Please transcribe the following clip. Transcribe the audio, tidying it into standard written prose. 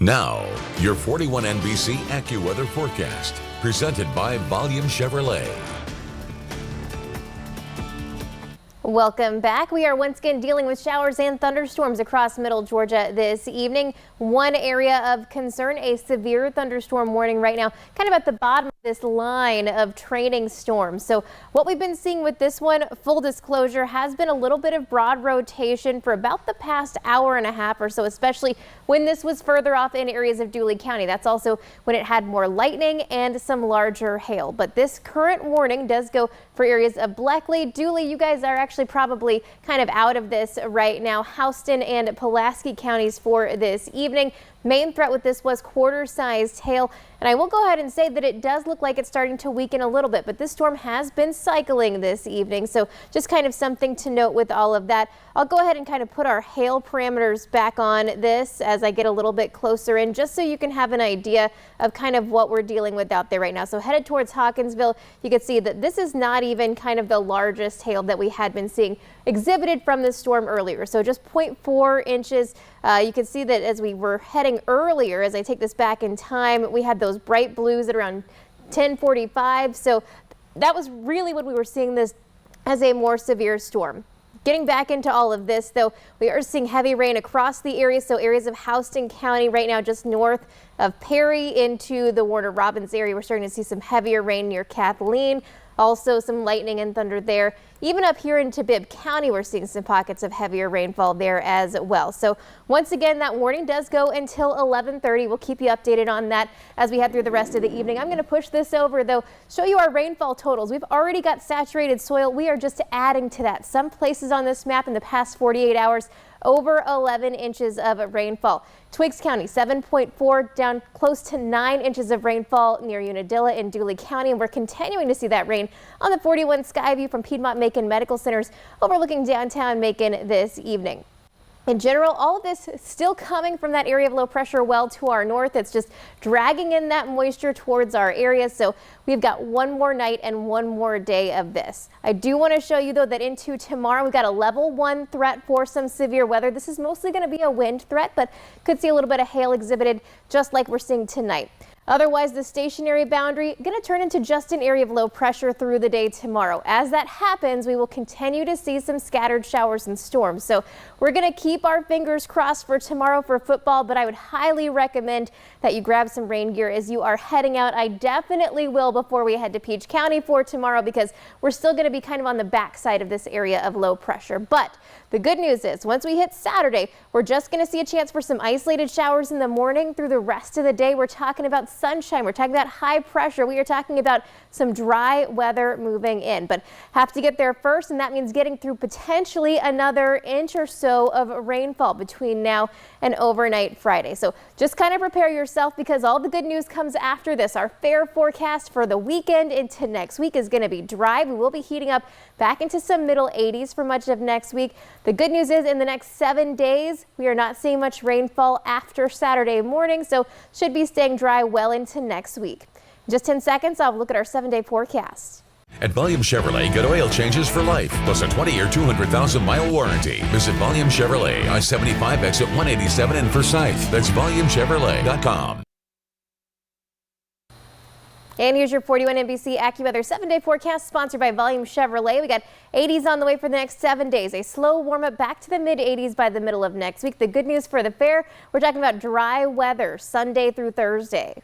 Now, your 41 NBC AccuWeather forecast, presented by Volume Chevrolet. Welcome back. We are once again dealing with showers and thunderstorms across middle Georgia this evening. One area of concern, a severe thunderstorm warning right now, kind of at the bottom of this line of training storms. So what we've been seeing with this one, full disclosure, has been a little bit of broad rotation for about the past hour and a half or so, especially when this was further off in areas of Dooley County. That's also when it had more lightning and some larger hail. But this current warning does go for areas of Bleckley, Dooley. You guys are actually probably kind of out of this right now. Houston and Pulaski counties for this evening. Main threat with this was quarter-sized hail, and I will go ahead and say that it does look like it's starting to weaken a little bit, but this storm has been cycling this evening, so just kind of something to note with all of that. I'll go ahead and kind of put our hail parameters back on this as I get a little bit closer in, just so you can have an idea of kind of what we're dealing with out there right now. So headed towards Hawkinsville, you can see that this is not even kind of the largest hail that we had been seeing exhibited from this storm earlier. So just 0.4 inches. You can see that as we were heading earlier, as I take this back in time, we had those bright blues at around 10:45. So that was really when we were seeing this as a more severe storm. Getting back into all of this, though, we are seeing heavy rain across the area. So areas of Houston County right now, just north of Perry into the Warner Robins area. We're starting to see some heavier rain near Kathleen. Also some lightning and thunder there. Even up here into Bibb County, we're seeing some pockets of heavier rainfall there as well. So once again, that warning does go until 11:30. We'll keep you updated on that as we head through the rest of the evening. I'm going to push this over, though, show you our rainfall totals. We've already got saturated soil. We are just adding to that. Some places on this map in the past 48 hours, over 11 inches of rainfall. Twiggs County, 7.4, down close to 9 inches of rainfall near Unadilla in Dooley County. And we're continuing to see that rain on the 41 Skyview from Piedmont-Macon Medical Centers overlooking downtown Macon this evening. In general, all of this is still coming from that area of low pressure well to our north. It's just dragging in that moisture towards our area. So we've got one more night and one more day of this. I do want to show you, though, that into tomorrow, we've got a level 1 threat for some severe weather. This is mostly going to be a wind threat, but could see a little bit of hail exhibited just like we're seeing tonight. Otherwise, the stationary boundary going to turn into just an area of low pressure through the day tomorrow. As that happens, we will continue to see some scattered showers and storms. So we're going to keep our fingers crossed for tomorrow for football, but I would highly recommend that you grab some rain gear as you are heading out. I definitely will before we head to Peach County for tomorrow, because we're still going to be kind of on the backside of this area of low pressure. But the good news is once we hit Saturday, we're just going to see a chance for some isolated showers in the morning. Through the rest of the day, we're talking about sunshine. We're talking about high pressure. We are talking about some dry weather moving in, but have to get there first, and that means getting through potentially another inch or so of rainfall between now and overnight Friday. So just kind of prepare yourself, because all the good news comes after this. Our fair forecast for the weekend into next week is going to be dry. We will be heating up back into some middle 80s for much of next week. The good news is in the next 7 days, we are not seeing much rainfall after Saturday morning, so should be staying dry well into next week. In just 10 seconds, I'll look at our 7-day forecast. At Volume Chevrolet, get oil changes for life, plus a 20-year, 200,000-mile warranty. Visit Volume Chevrolet, I-75 exit 187 in Forsyth. That's VolumeChevrolet.com. And here's your 41 NBC AccuWeather 7-day forecast, sponsored by Volume Chevrolet. We got 80s on the way for the next 7 days. A slow warm up back to the mid 80s by the middle of next week. The good news for the fair, we're talking about dry weather Sunday through Thursday.